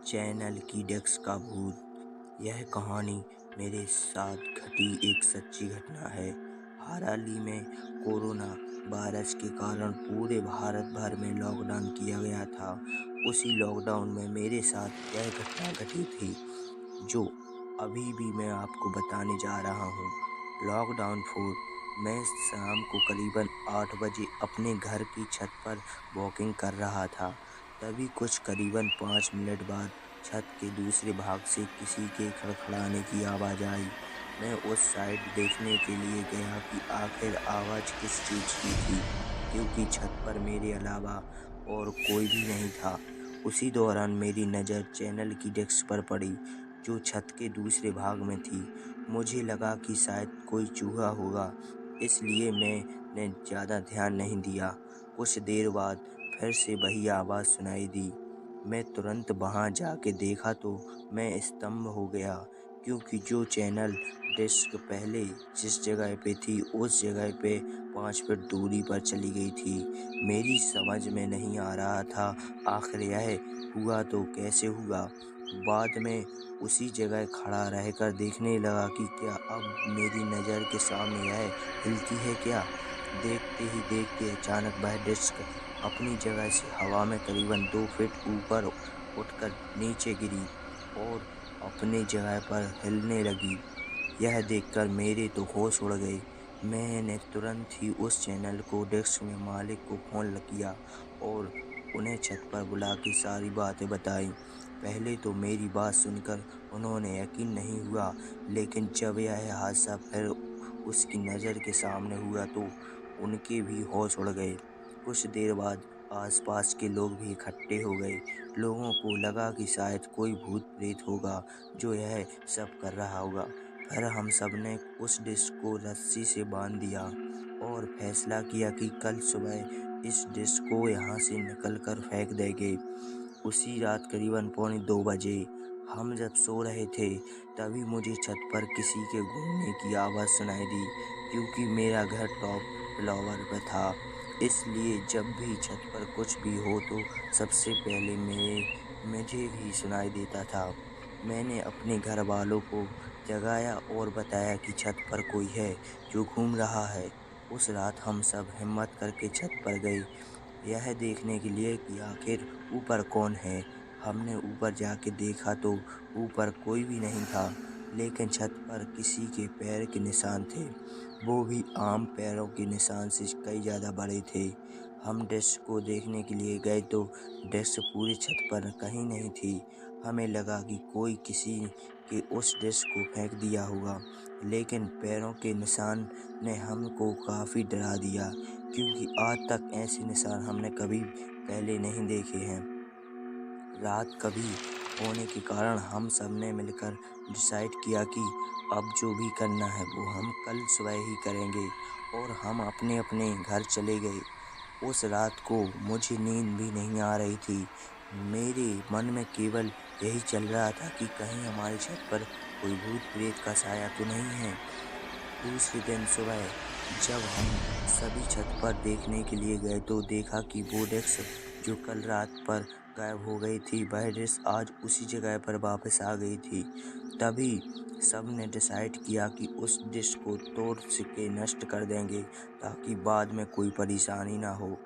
Channel की desk का भूत। यह कहानी मेरे साथ घटी एक सच्ची घटना है। हाल ही में कोरोना वायरस के कारण पूरे भारत भर में लॉकडाउन किया गया था। उसी लॉकडाउन में मेरे साथ यह घटना घटी थी जो अभी भी मैं आपको बताने जा रहा हूँ। लॉकडाउन 4 मैं शाम को करीबन 8 बजे अपने घर की छत पर वॉकिंग कर रहा था। तभी कुछ करीबन 5 मिनट बाद छत के दूसरे भाग से किसी के खड़खड़ाने की आवाज़ आई। मैं उस साइड देखने के लिए गया कि आखिर आवाज़ किस चीज़ की थी, क्योंकि छत पर मेरे अलावा और कोई भी नहीं था। उसी दौरान मेरी नज़र चैनल की डेस्क पर पड़ी, जो छत के दूसरे भाग में थी। मुझे लगा कि शायद कोई चूहा होगा, इसलिए मैंने ज़्यादा ध्यान नहीं दिया। कुछ देर बाद फिर से वही आवाज़ सुनाई दी। मैं तुरंत वहाँ जाके देखा तो मैं स्तंभ हो गया, क्योंकि जो चैनल डिस्क पहले जिस जगह पे थी उस जगह पे 5 फीट दूरी पर चली गई थी। मेरी समझ में नहीं आ रहा था आखिर यह हुआ तो कैसे हुआ। बाद में उसी जगह खड़ा रहकर देखने लगा कि क्या अब मेरी नज़र के सामने यह हिलती है क्या। देखते ही देखते अचानक वह डिस्क अपनी जगह से हवा में करीबन 2 फीट ऊपर उठकर नीचे गिरी और अपनी जगह पर हिलने लगी। यह देखकर मेरे तो होश उड़ गए। मैंने तुरंत ही उस चैनल को डेस्क में मालिक को फ़ोन किया और उन्हें छत पर बुला के सारी बातें बताई। पहले तो मेरी बात सुनकर उन्होंने यकीन नहीं हुआ, लेकिन जब यह हादसा फिर उसकी नज़र के सामने हुआ तो उनके भी होश उड़ गए। कुछ देर बाद आसपास के लोग भी इकट्ठे हो गए। लोगों को लगा कि शायद कोई भूत प्रेत होगा जो यह सब कर रहा होगा। फिर हम सब ने उस डिस्क को रस्सी से बांध दिया और फैसला किया कि कल सुबह इस डिस्क को यहाँ से निकल कर फेंक देंगे। उसी रात करीबन पौने 2 बजे हम जब सो रहे थे, तभी मुझे छत पर किसी के घूमने की आवाज़ सुनाई दी। क्योंकि मेरा घर टॉप फ्लोर पर था, इसलिए जब भी छत पर कुछ भी हो तो सबसे पहले मुझे ही सुनाई देता था। मैंने अपने घर वालों को जगाया और बताया कि छत पर कोई है जो घूम रहा है। उस रात हम सब हिम्मत करके छत पर गए, यह देखने के लिए कि आखिर ऊपर कौन है। हमने ऊपर जाके देखा तो ऊपर कोई भी नहीं था, लेकिन छत पर किसी के पैर के निशान थे, वो भी आम पैरों के निशान से कई ज़्यादा बड़े थे। हम डेस्क को देखने के लिए गए तो डेस्क पूरी छत पर कहीं नहीं थी। हमें लगा कि कोई किसी के उस डेस्क को फेंक दिया होगा, लेकिन पैरों के निशान ने हमको काफ़ी डरा दिया, क्योंकि आज तक ऐसे निशान हमने कभी पहले नहीं देखे हैं। रात कभी होने के कारण हम सब ने मिलकर डिसाइड किया कि अब जो भी करना है वो हम कल सुबह ही करेंगे, और हम अपने अपने घर चले गए। उस रात को मुझे नींद भी नहीं आ रही थी। मेरे मन में केवल यही चल रहा था कि कहीं हमारी छत पर कोई भूत प्रेत का साया तो नहीं है। दूसरे दिन सुबह जब हम सभी छत पर देखने के लिए गए तो देखा कि वो डेस्क जो कल रात पर गायब हो गई थी, वह डेस्क आज उसी जगह पर वापस आ गई थी। तभी सबने डिसाइड किया कि उस डिस्क को तोड़ के नष्ट कर देंगे, ताकि बाद में कोई परेशानी ना हो।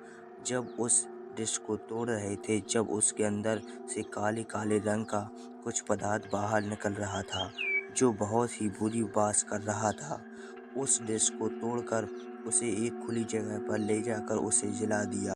जब उस डिस्क को तोड़ रहे थे, जब उसके अंदर से काले काले रंग का कुछ पदार्थ बाहर निकल रहा था, जो बहुत ही बुरी बास कर रहा था। उस डिस्क को तोड़कर उसे एक खुली जगह पर ले जाकर उसे जला दिया।